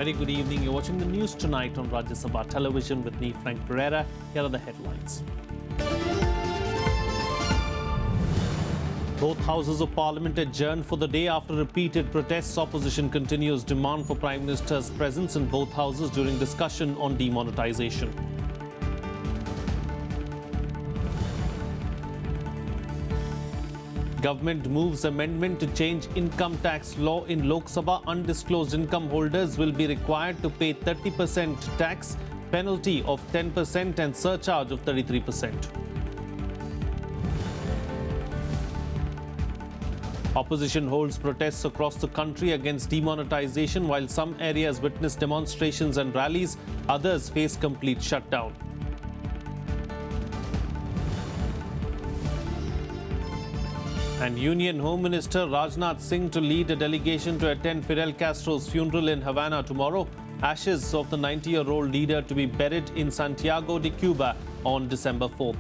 Very good evening. You're watching the news tonight on Rajya Sabha television with me, Frank Pereira. Here are the headlines. Both houses of parliament adjourned for the day after repeated protests. Opposition continues demand for Prime Minister's presence in both houses during discussion on demonetization. Government moves amendment to change income tax law in Lok Sabha. Undisclosed income holders will be required to pay 30% tax, penalty of 10% and surcharge of 33%. Opposition holds protests across the country against demonetization. While some areas witness demonstrations and rallies, others face complete shutdown. And Union Home Minister Rajnath Singh to lead a delegation to attend Fidel Castro's funeral in Havana tomorrow. Ashes of the 90-year-old leader to be buried in Santiago de Cuba on December 4th.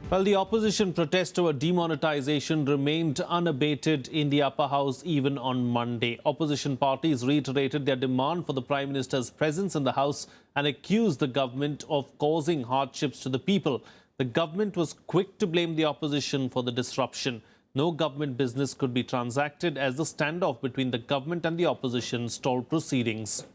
Well, the opposition protest over demonetization remained unabated in the upper house even on Monday. Opposition parties reiterated their demand for the Prime Minister's presence in the House and accused the government of causing hardships to the people. The government was quick to blame the opposition for the disruption. No government business could be transacted as the standoff between the government and the opposition stalled proceedings.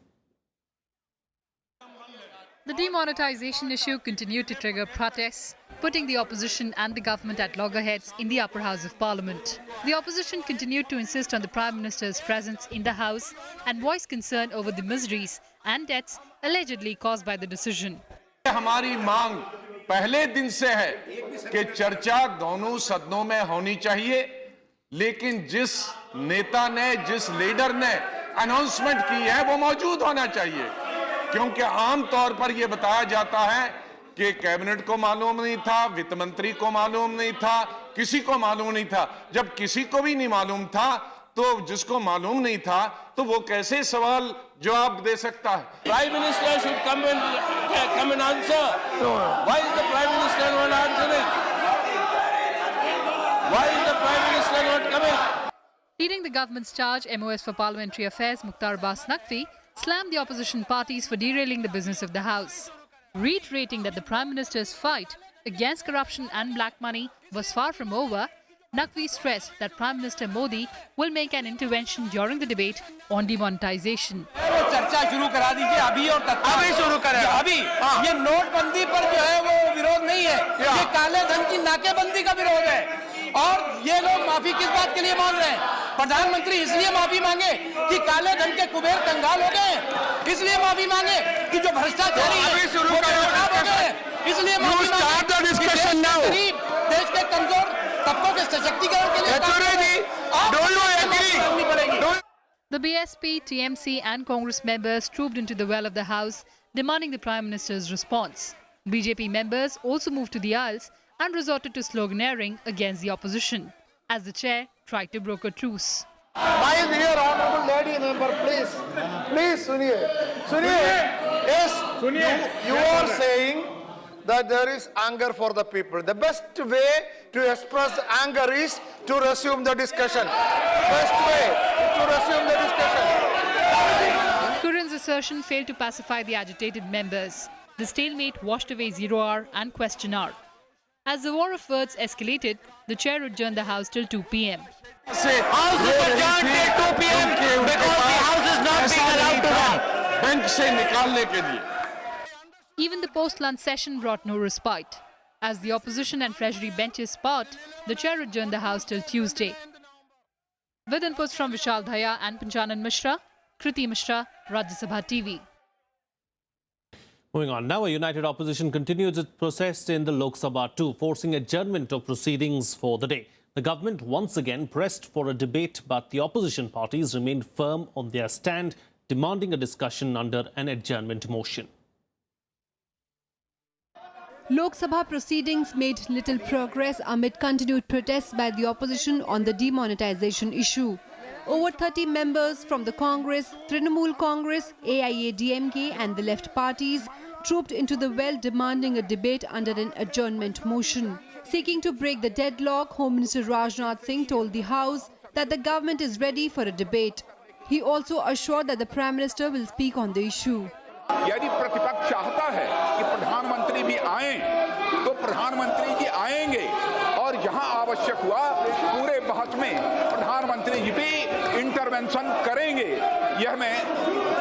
The demonetization issue continued to trigger protests, putting the opposition and the government at loggerheads in the upper house of parliament. The opposition continued to insist on the Prime Minister's presence in the House and voice concern over the miseries and deaths allegedly caused by the decision. हमारी मांग पहले दिन से है कि चर्चा दोनों सदनों में होनी चाहिए, लेकिन जिस नेता ने, जिस लीडर ने अनाउंसमेंट की है वो मौजूद होना चाहिए, क्योंकि आम तौर पर यह बताया जाता है कि कैबिनेट को मालूम नहीं था, वित्त मंत्री को मालूम नहीं था, किसी को मालूम नहीं था। जब किसी को भी नहीं मालूम था तो जिसको मालूम नहीं था तो वो कैसे सवाल जवाब दे सकता है? Prime Minister should come and answer. Why is the Prime Minister not answering? Why is the Prime Minister not coming? Leading the government's charge, MOS for Parliamentary Affairs Mukhtar Abbas Naqvi slammed the opposition parties for derailing the business of the House, reiterating that the Prime Minister's fight against corruption and black money was far from over. Naqvi stressed that Prime Minister Modi will make an intervention during the debate on demonetization. चर्चा शुरू करा दीजिए अभी और अभी शुरू करें अभी ये नोटबंदी पर जो है वो विरोध नहीं है, ये काले धन की नाकेबंदी का विरोध है और ये लोग माफी किस बात के लिए मांग रहे हैं? प्रधानमंत्री इसलिए माफी मांगे कि काले धन के कुबेर कंगाल हो गए, इसलिए माफी मांगे कि जो भ्रष्टाचारी है वो बेनकाब हो गए, इसलिए माफी मांगे देश के कमजोर तबकों के सशक्तिकरण के लिए The BSP, TMC and Congress members trooped into the well of the House, demanding the Prime Minister's response. BJP members also moved to the aisles and resorted to sloganeering against the opposition, as the chair tried to broker truce. My dear honorable lady member, please, Suniye. Yes, you are saying that there is anger for the people. The best way to express anger is to resume the discussion. Best way to resume the discussion. Kurin's assertion failed to pacify the agitated members. The stalemate washed away zero hour and question hour. As the war of words escalated, the chair adjourned the House till 2 p.m. House is adjourned till 2 p.m. because the House is not being allowed to run. Bank से निकालने के लिए Even the post-lunch session brought no respite. As the opposition and treasury benches part, the chair adjourned the House till Tuesday. With inputs from Vishal Dhaya and Panchanan Mishra, Kriti Mishra, Rajya Sabha TV. Moving on now, a united opposition continues its protest in the Lok Sabha too, forcing adjournment of proceedings for the day. The government once again pressed for a debate, but the opposition parties remained firm on their stand, demanding a discussion under an adjournment motion. Lok Sabha proceedings made little progress amid continued protests by the opposition on the demonetization issue. Over 30 members from the Congress, Trinamool Congress, AIADMK and the left parties trooped into the well demanding a debate under an adjournment motion. Seeking to break the deadlock, Home Minister Rajnath Singh told the House that the government is ready for a debate. He also assured that the Prime Minister will speak on the issue. यदि प्रतिपक्ष चाहता है कि प्रधानमंत्री भी आएं, तो प्रधानमंत्री जी आएंगे और जहां आवश्यक हुआ पूरे बहस में प्रधानमंत्री जी भी इंटरवेंशन करेंगे। यह मैं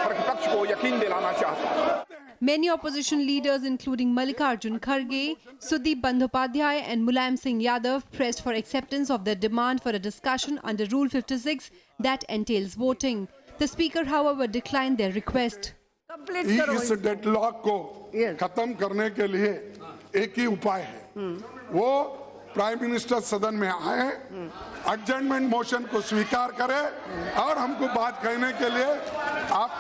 प्रतिपक्ष को यकीन दिलाना चाहता हूं। Many opposition leaders, including Mallikarjun Kharge, Sudeep Bandhopadhyay and Mulayam Singh Yadav, pressed for acceptance of their demand for a discussion under Rule 56 that entails voting. The Speaker, however, declined their request. इस deadlock को खत्म करने के लिए एक ही उपाय है, वो प्राइम मिनिस्टर सदन में आए, एडजर्नमेंट मोशन को स्वीकार करें और हमको बात कहने के लिए आप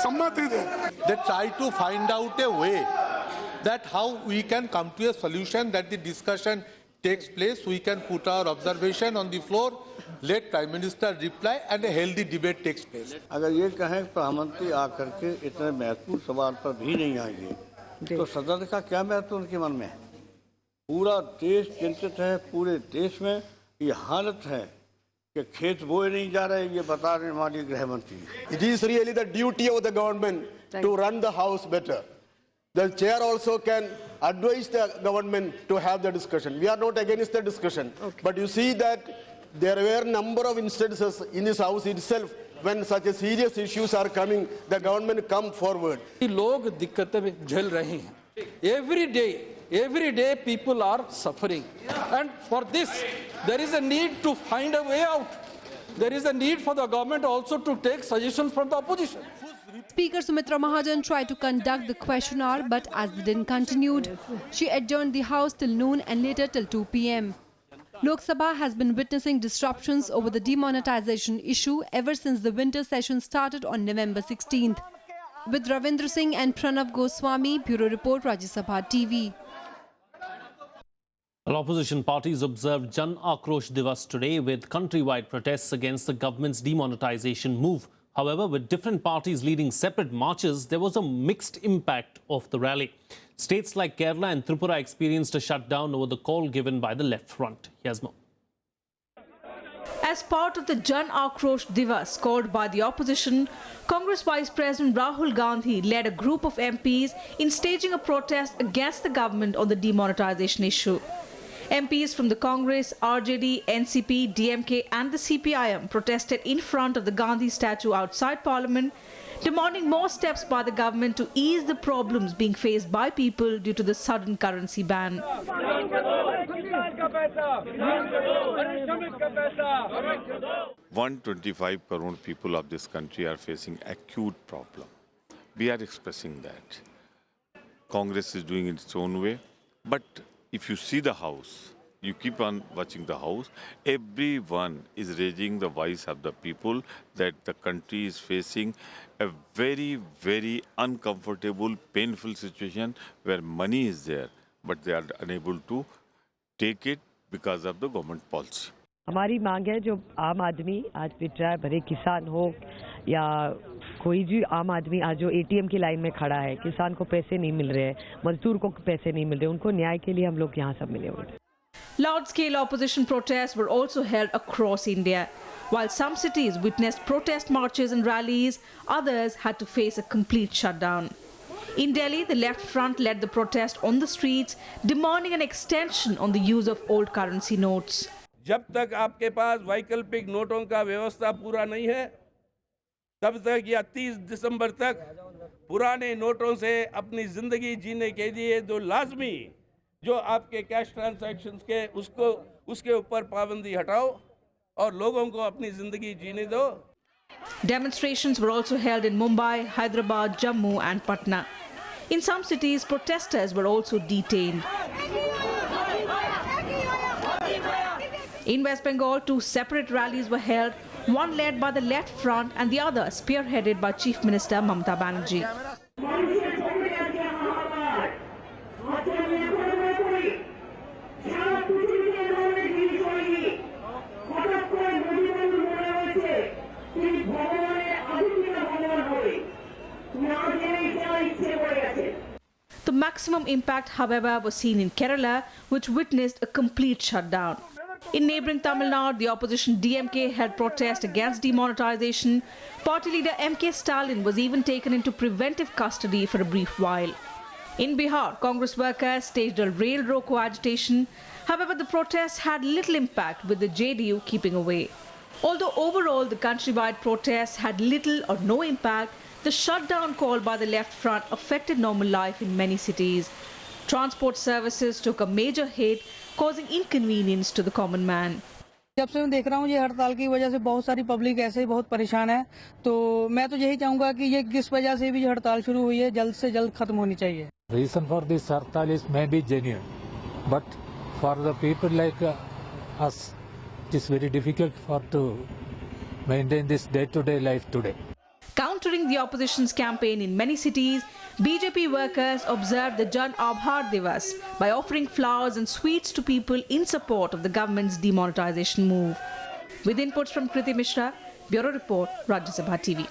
सम्मति दें। They try to find out a way that how we can come to a solution, that the discussion takes place. We can put our observation on the floor, let Prime Minister reply, and a healthy debate takes place. अगर ये कहें प्रधानमंत्री आकर के इतने महत्वपूर्ण सवाल पर भी नहीं आएंगे, तो सदन का क्या महत्व उनके मन में है? पूरा देश चिंतित है, पूरे देश में ये हालत है कि खेत बोए नहीं जा रहे, ये बता रहे हमारी गृह मंत्री। It is really the duty of the government to run the house better. The chair also can advise the government to have the discussion. We are not against the discussion, but you see that there were a number of instances in this house itself when such a serious issues are coming, the government come forward. लोग दिक्कतें झेल रहे हैं। Every day people are suffering, and for this there is a need to find a way out. There is a need for the government also to take suggestions from the opposition. Speaker Sumitra Mahajan tried to conduct the question hour, but as the din continued, she adjourned the House till noon and later till 2 p.m. Lok Sabha has been witnessing disruptions over the demonetization issue ever since the winter session started on November 16th. With Ravindra Singh and Pranav Goswami, Bureau Report, Rajya Sabha TV. Well, opposition parties observed Jan Akrosh Divas today with countrywide protests against the government's demonetization move. However, with different parties leading separate marches, there was a mixed impact of the rally. States like Kerala and Tripura experienced a shutdown over the call given by the left front. Here's more. As part of the Jan Akrosh Divas called by the opposition, Congress Vice President Rahul Gandhi led a group of MPs in staging a protest against the government on the demonetization issue. MPs from the Congress, RJD, NCP, DMK and the CPIM protested in front of the Gandhi statue outside Parliament, demanding more steps by the government to ease the problems being faced by people due to the sudden currency ban. 125 crore people of this country are facing acute problem. We are expressing that. Congress is doing it its own way, but if you see the House, you keep on watching the House, everyone is raising the voice of the people that the country is facing a very, very uncomfortable, painful situation where money is there, but they are unable to take it because of the government policy. हमारी मांग है जो आम आदमी आज पिट रहा है, भले किसान हो या कोई भी आम आदमी आज जो एटीएम की लाइन में खड़ा है, किसान को पैसे नहीं मिल रहे हैं, मजदूर को पैसे नहीं मिल रहे, उनको न्याय के लिए हम लोग यहाँ सब मिले हुए हैं. Large-scale opposition protests were also held across India. While some cities witnessed protest marches and rallies, others had to face a complete shutdown. In Delhi, the left front led the protest on the streets, demanding an extension on the use of old currency notes. जब तक आपके पास वैकल्पिक नोटों का व्यवस्था पूरा नहीं है, तब तक या 30 दिसंबर तक पुराने नोटों से अपनी जिंदगी जीने के लिए जो लाजमी जो आपके कैश ट्रांजैक्शंस के उसके ऊपर पाबंदी हटाओ और लोगों को अपनी जिंदगी जीने दो. Demonstrations were also held in Mumbai, Hyderabad, Jammu and Patna. In some cities, protesters were also detained. In West Bengal, two separate rallies were held, one led by the left front and the other spearheaded by Chief Minister Mamata Banerjee. The maximum impact, however, was seen in Kerala, which witnessed a complete shutdown. In neighbouring Tamil Nadu, the opposition DMK held protest against demonetization. Party leader MK Stalin was even taken into preventive custody for a brief while. In Bihar, Congress workers staged a rail roko agitation. However, the protests had little impact, with the JDU keeping away. Although overall the countrywide protests had little or no impact, the shutdown called by the left front affected normal life in many cities. Transport services took a major hit, causing inconvenience to the common man. जब से मैं देख रहा हूँ ये हड़ताल की वजह से बहुत सारी पब्लिक ऐसे ही बहुत परेशान है, तो मैं तो यही चाहूँगा कि ये किस वजह से भी हड़ताल शुरू हुई है जल्द से जल्द खत्म होनी चाहिए. Reason for this hartal is maybe genuine, but for the people like us, it is very difficult to maintain this day-to-day life today. Countering the opposition's campaign in many cities, BJP workers observed the Jan Abhar Divas by offering flowers and sweets to people in support of the government's demonetization move. With inputs from Kriti Mishra, Bureau Report, Rajya Sabha TV.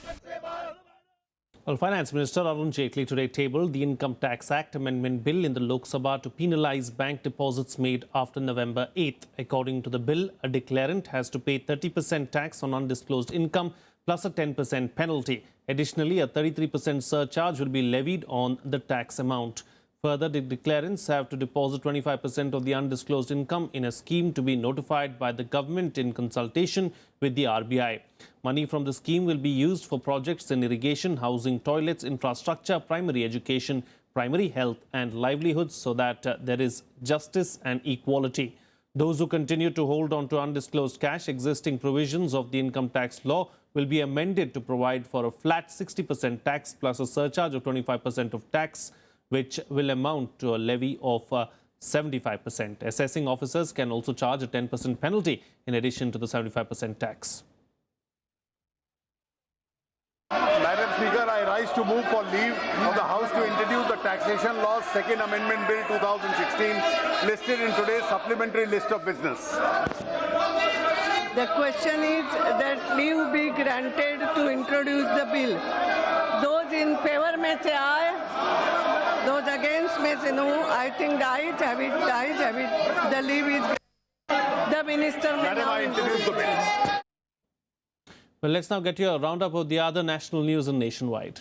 Well, Finance Minister Arun Jaitley today tabled the Income Tax Act Amendment Bill in the Lok Sabha to penalise bank deposits made after November 8th. According to the bill, a declarant has to pay 30% tax on undisclosed income plus a 10% penalty. Additionally, a 33% surcharge will be levied on the tax amount. Further, the declarants have to deposit 25% of the undisclosed income in a scheme to be notified by the government in consultation with the RBI. Money from the scheme will be used for projects in irrigation, housing, toilets, infrastructure, primary education, primary health and livelihoods so that there is justice and equality. Those who continue to hold on to undisclosed cash, existing provisions of the income tax law will be amended to provide for a flat 60% tax plus a surcharge of 25% of tax, which will amount to a levy of 75%. Assessing officers can also charge a 10% penalty in addition to the 75% tax. Madam Speaker, I rise to move for leave of the House to introduce the Taxation Laws Second Amendment Bill 2016 listed in today's supplementary list of business. The question is that leave be granted to introduce the bill. Those in favor may say aye, those against may say no. I think the ayes have it, the leave is granted. The Minister may Madam, now I introduce the bill. Well, let's now get you a roundup of the other national news and nationwide.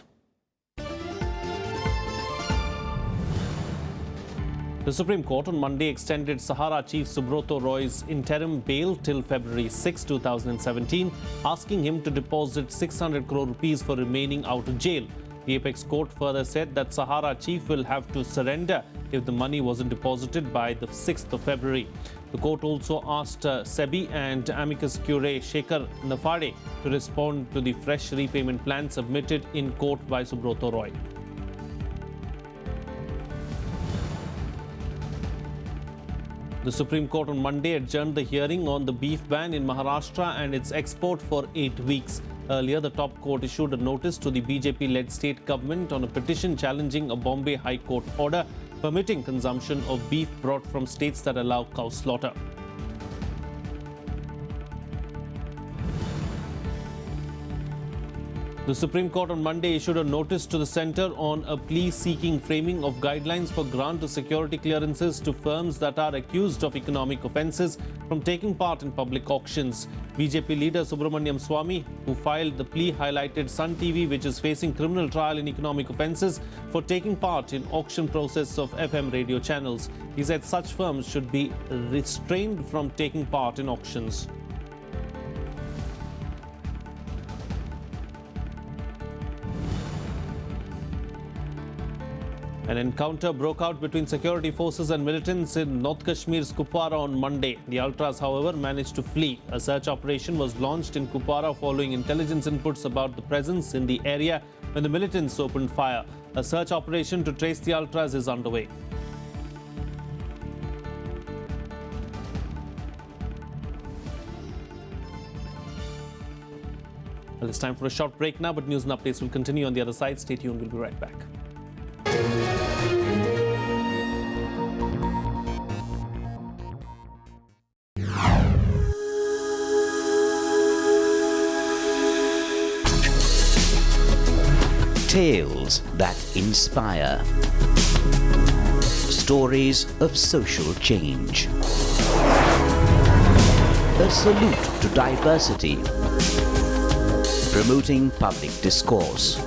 The Supreme Court on Monday extended Sahara Chief Subrata Roy's interim bail till February 6, 2017, asking him to deposit 600 crore rupees for remaining out of jail. The Apex Court further said that Sahara Chief will have to surrender if the money wasn't deposited by the 6th of February. The court also asked SEBI and amicus curiae Shekhar Nafade to respond to the fresh repayment plan submitted in court by Subrata Roy. The Supreme Court on Monday adjourned the hearing on the beef ban in Maharashtra and its export for 8 weeks. Earlier, the top court issued a notice to the BJP-led state government on a petition challenging a Bombay High Court order permitting consumption of beef brought from states that allow cow slaughter. The Supreme Court on Monday issued a notice to the centre on a plea-seeking framing of guidelines for grant of security clearances to firms that are accused of economic offences from taking part in public auctions. BJP leader Subramaniam Swamy, who filed the plea, highlighted Sun TV, which is facing criminal trial in economic offences for taking part in auction process of FM radio channels. He said such firms should be restrained from taking part in auctions. An encounter broke out between security forces and militants in North Kashmir's Kupwara on Monday. The ultras, however, managed to flee. A search operation was launched in Kupwara following intelligence inputs about the presence in the area when the militants opened fire. A search operation to trace the ultras is underway. Well, it's time for a short break now, but news and updates will continue on the other side. Stay tuned, we'll be right back. Tales that inspire. Stories of social change. A salute to diversity, promoting public discourse.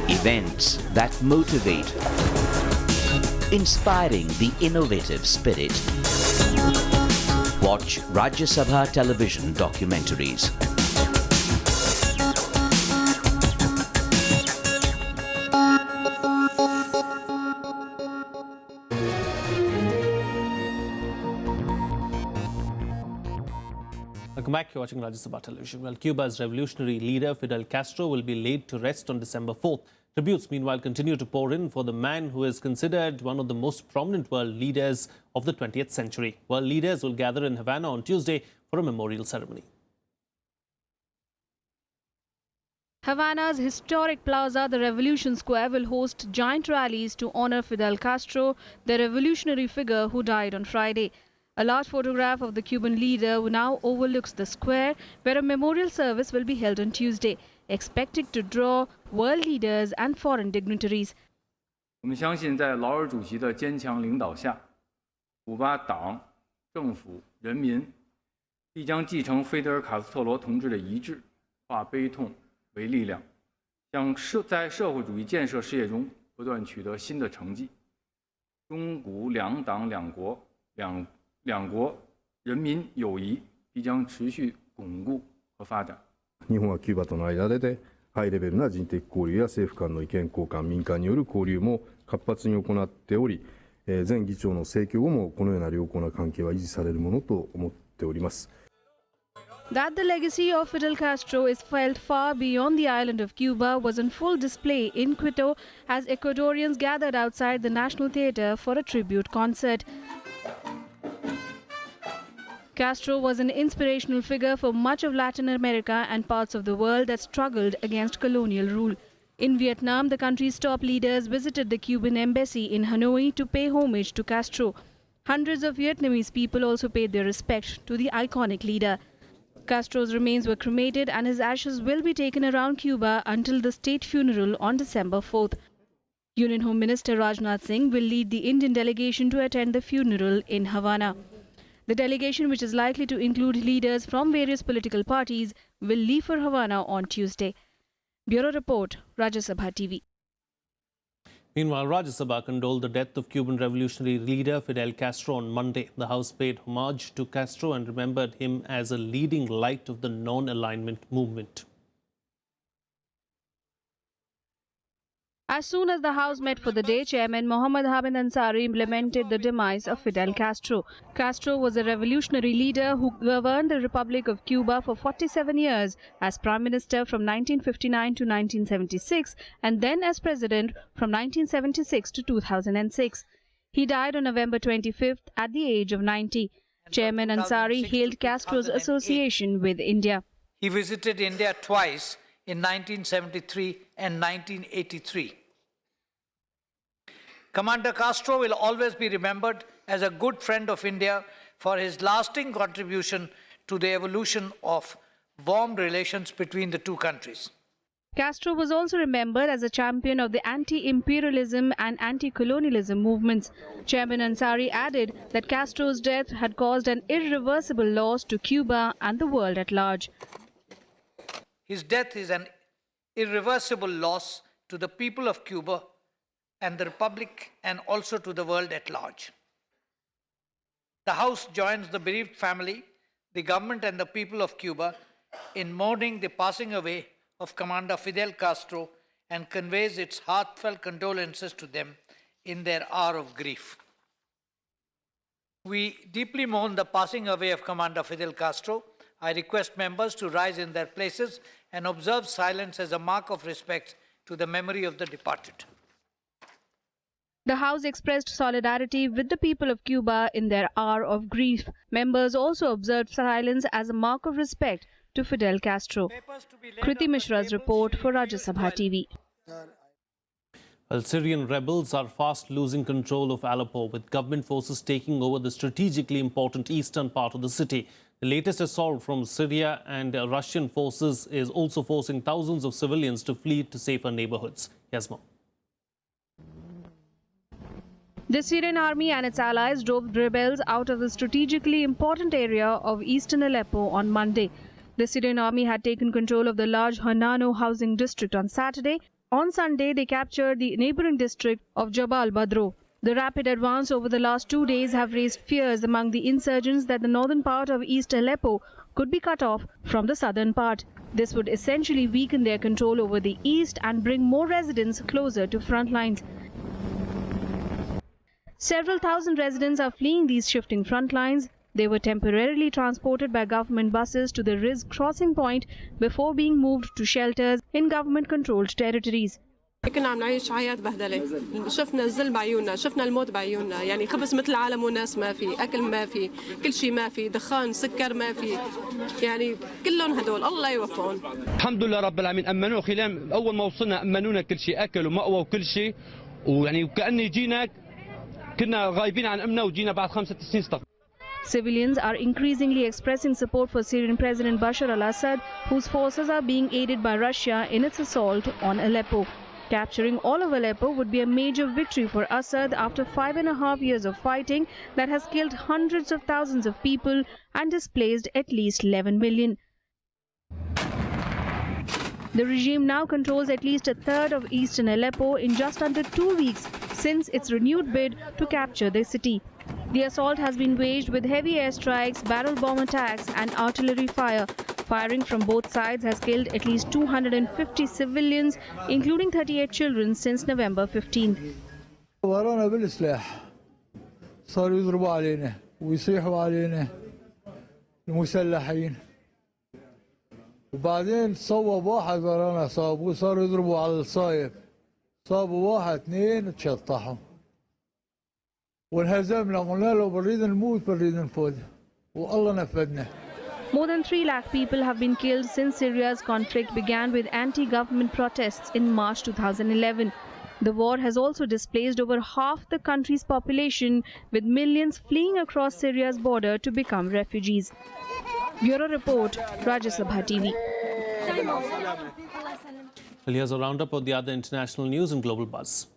Events that motivate, inspiring the innovative spirit. Watch Rajya Sabha television documentaries. Welcome back. You're watching Rajya Sabha television. Well, Cuba's revolutionary leader Fidel Castro will be laid to rest on December 4th. Tributes, meanwhile, continue to pour in for the man who is considered one of the most prominent world leaders of the 20th century. World leaders will gather in Havana on Tuesday for a memorial ceremony. Havana's historic plaza, the Revolution Square, will host giant rallies to honor Fidel Castro, the revolutionary figure who died on Friday. A large photograph of the Cuban leader now overlooks the square, where a memorial service will be held on Tuesday, expected to draw world leaders and foreign dignitaries. 我们相信，在劳尔主席的坚强领导下，古巴党、政府、人民必将继承菲德尔·卡斯特罗同志的遗志，化悲痛为力量，在社会主义建设事业中不断取得新的成绩。中古两党两国人民友谊必将持续巩固和发展。日本はキューバとの間でハイレベルな人的交流や政府間の意見交換、民間による交流も活発に行っており、前議長の逝去後もこのような良好な関係は維持されるものと思っております。That the legacy of Fidel Castro is felt far beyond the island of Cuba was on full display in Quito as Ecuadorians gathered outside the National Theatre for a tribute concert. Castro was an inspirational figure for much of Latin America and parts of the world that struggled against colonial rule. In Vietnam, the country's top leaders visited the Cuban embassy in Hanoi to pay homage to Castro. Hundreds of Vietnamese people also paid their respect to the iconic leader. Castro's remains were cremated and his ashes will be taken around Cuba until the state funeral on December 4th. Union Home Minister Rajnath Singh will lead the Indian delegation to attend the funeral in Havana. The delegation, which is likely to include leaders from various political parties, will leave for Havana on Tuesday. Bureau Report, Rajya Sabha TV. Meanwhile, Rajya Sabha condoled the death of Cuban revolutionary leader Fidel Castro on Monday. The House paid homage to Castro and remembered him as a leading light of the non-alignment movement. As soon as the House met for the day, Chairman Mohammad Hamid Ansari implemented the demise of Fidel Castro. Castro was a revolutionary leader who governed the Republic of Cuba for 47 years as Prime Minister from 1959 to 1976 and then as President from 1976 to 2006. He died on November 25th at the age of 90. Chairman Ansari hailed Castro's association with India. He visited India twice in 1973 and 1983. Commander Castro will always be remembered as a good friend of India for his lasting contribution to the evolution of warm relations between the two countries. Castro was also remembered as a champion of the anti-imperialism and anti-colonialism movements. Chairman Ansari added that Castro's death had caused an irreversible loss to Cuba and the world at large. His death is an irreversible loss to the people of Cuba and the Republic and also to the world at large. The House joins the bereaved family, the government and the people of Cuba in mourning the passing away of Commander Fidel Castro and conveys its heartfelt condolences to them in their hour of grief. We deeply mourn the passing away of Commander Fidel Castro. I request members to rise in their places and observe silence as a mark of respect to the memory of the departed. The House expressed solidarity with the people of Cuba in their hour of grief. Members also observed silence as a mark of respect to Fidel Castro. Kriti Mishra's report for Rajya Sabha TV. Well, Syrian rebels are fast losing control of Aleppo, with government forces taking over the strategically important eastern part of the city. The latest assault from Syria and Russian forces is also forcing thousands of civilians to flee to safer neighborhoods. Yes, ma'am. The Syrian army and its allies drove rebels out of the strategically important area of eastern Aleppo on Monday. The Syrian army had taken control of the large Hanano housing district on Saturday. On Sunday, they captured the neighboring district of Jabal Badro. The rapid advance over the last 2 days have raised fears among the insurgents that the northern part of East Aleppo could be cut off from the southern part. This would essentially weaken their control over the east and bring more residents closer to front lines. Several thousand residents are fleeing these shifting front lines. They were temporarily transported by government buses to the Riz crossing point before being moved to shelters in government-controlled territories. كنا عم نعيش حياة بهدلة، شفنا الذل بعيوننا، شفنا الموت بعيوننا، يعني خبز مثل العالم وناس ما في، أكل ما في، كل شيء ما في، دخان، سكر ما في، يعني كلهم هدول الله يوفقهم. الحمد لله رب العالمين أمنونا خلال أول ما وصلنا أمنونا كل شيء أكل ومأوى وكل شيء، ويعني وكأني جينا كنا غايبين عن أمنا وجينا بعد 5 سنين استقبال. Civilians are increasingly expressing support for Syrian President Bashar al-Assad, whose forces are being aided by Russia in its assault on Aleppo. Capturing all of Aleppo would be a major victory for Assad after 5.5 years of fighting that has killed hundreds of thousands of people and displaced at least 11 million. The regime now controls at least a third of eastern Aleppo in just under 2 weeks since its renewed bid to capture the city. The assault has been waged with heavy airstrikes, barrel bomb attacks and artillery fire. Firing from both sides has killed at least 250 civilians, including 38 children, since November 15th. ورانا بالسلاح صاروا يضربوا علينا ويصيحوا علينا المسلحين وبعدين صوب واحد ورانا صابوا صاروا يضربوا على الصايب صابوا 1 2 وتشطحوا وانهزمنا قلنا له بريد نموت بريد نفوز والله نفذنا. More than 3 lakh people have been killed since Syria's conflict began with anti-government protests in March 2011. The war has also displaced over half the country's population, with millions fleeing across Syria's border to become refugees. Bureau Report, Rajya Sabha TV. Well, here's a roundup of the other international news and global buzz.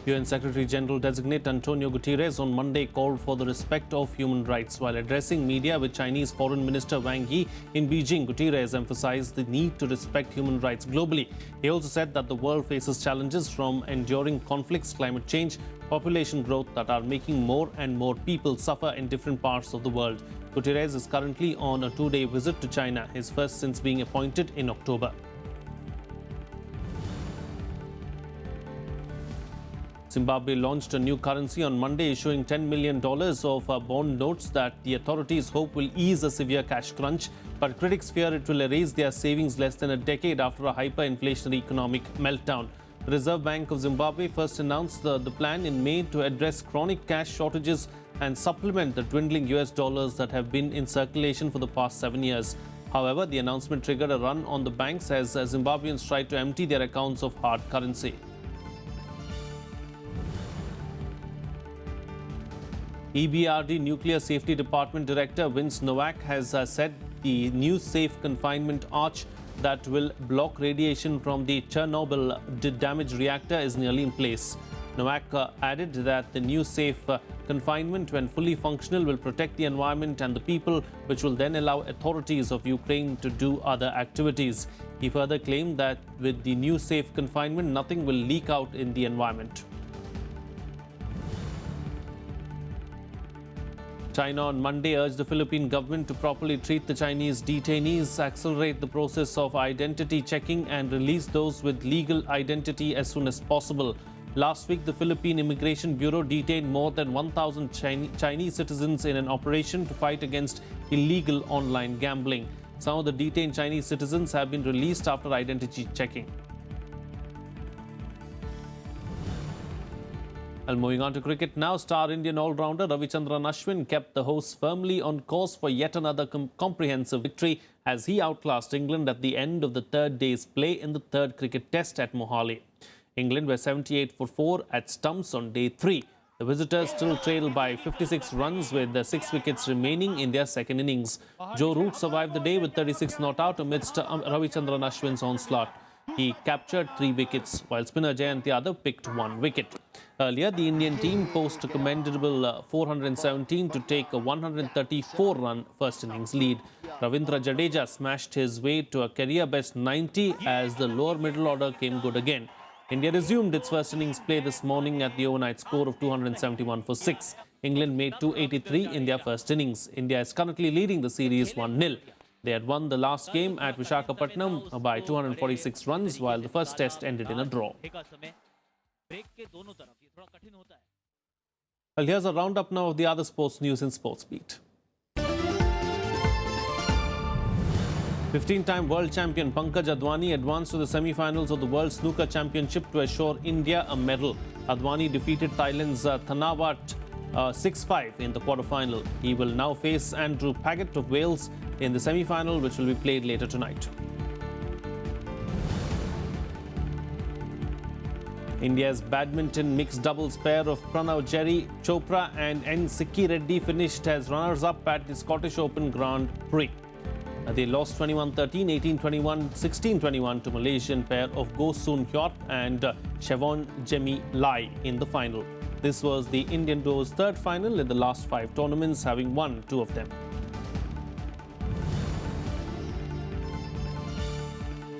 UN Secretary-General designate Antonio Guterres on Monday called for the respect of human rights. While addressing media with Chinese Foreign Minister Wang Yi in Beijing, Guterres emphasized the need to respect human rights globally. He also said that the world faces challenges from enduring conflicts, climate change, population growth that are making more and more people suffer in different parts of the world. Guterres is currently on a 2-day visit to China, his first since being appointed in October. Zimbabwe launched a new currency on Monday, issuing $10 million of bond notes that the authorities hope will ease a severe cash crunch. But critics fear it will erase their savings less than a decade after a hyperinflationary economic meltdown. The Reserve Bank of Zimbabwe first announced the plan in May to address chronic cash shortages and supplement the dwindling US dollars that have been in circulation for the past 7 years. However, the announcement triggered a run on the banks as Zimbabweans tried to empty their accounts of hard currency. EBRD Nuclear Safety Department Director Vince Nowak has said the new safe confinement arch that will block radiation from the Chernobyl damaged reactor is nearly in place. Nowak added that the new safe confinement, when fully functional, will protect the environment and the people, which will then allow authorities of Ukraine to do other activities. He further claimed that with the new safe confinement, nothing will leak out in the environment. China on Monday urged the Philippine government to properly treat the Chinese detainees, accelerate the process of identity checking and release those with legal identity as soon as possible. Last week, the Philippine Immigration Bureau detained more than 1,000 Chinese citizens in an operation to fight against illegal online gambling. Some of the detained Chinese citizens have been released after identity checking. Well, moving on to cricket now, star Indian all-rounder Ravichandran Ashwin kept the hosts firmly on course for yet another comprehensive victory as he outclassed England at the end of the third day's play in the third cricket test at Mohali. England were 78 for 4 at stumps on day 3. The visitors still trailed by 56 runs with 6 wickets remaining in their second innings. Joe Root survived the day with 36 not out amidst Ravichandran Ashwin's onslaught. He captured 3 wickets, while spinner Jayant Yadav picked 1 wicket. Earlier, the Indian team posted a commendable 417 to take a 134-run first innings lead. Ravindra Jadeja smashed his way to a career-best 90 as the lower middle order came good again. India resumed its first innings play this morning at the overnight score of 271 for 6. England made 283 in their first innings. India is currently leading the series 1-0. They had won the last game at Visakhapatnam by 246 runs, while the first test ended in a draw. Well, here's a roundup now of the other sports news in Sports Beat. 15-time world champion Pankaj Advani advanced to the semi-finals of the World Snooker Championship to assure India a medal. Advani defeated Thailand's Thanawat 6-5 in the quarter-final. He will now face Andrew Paget of Wales in the semi-final, which will be played later tonight. India's badminton mixed doubles pair of Pranav Jerry Chopra and N. Sikki Reddy finished as runners-up at the Scottish Open Grand Prix. They lost 21-13, 18-21, 16-21 to Malaysian pair of Goh Soon Hyot and Siobhan Jemmy Lai in the final. This was the Indian duo's third final in the last 5 tournaments, having won 2 of them.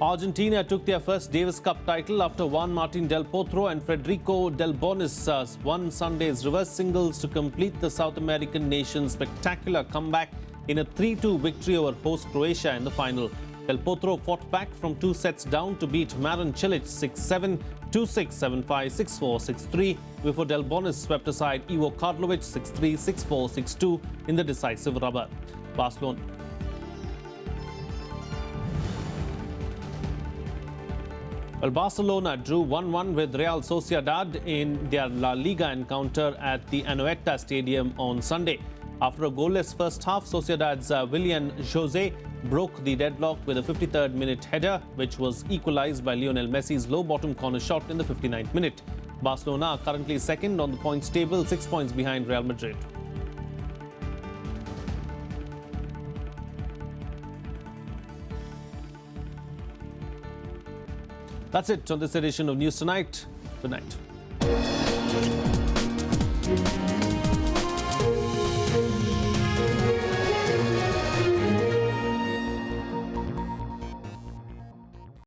Argentina took their first Davis Cup title after Juan Martín del Potro and Federico Del Bonis won Sunday's reverse singles to complete the South American nation's spectacular comeback in a 3-2 victory over host Croatia in the final. Del Potro fought back from 2 sets down to beat Marin Cilic 6-7, 2-6, 7-5, 6-4, 6-3 before Del Bonis swept aside Ivo Karlovic 6-3, 6-4, 6-2 in the decisive rubber. Barcelona drew 1-1 with Real Sociedad in their La Liga encounter at the Anoeta Stadium on Sunday. After a goalless first half, Sociedad's Willian José broke the deadlock with a 53rd minute header, which was equalized by Lionel Messi's low bottom corner shot in the 59th minute. Barcelona are currently second on the points table, 6 points behind Real Madrid. That's it on this edition of News Tonight. Good night.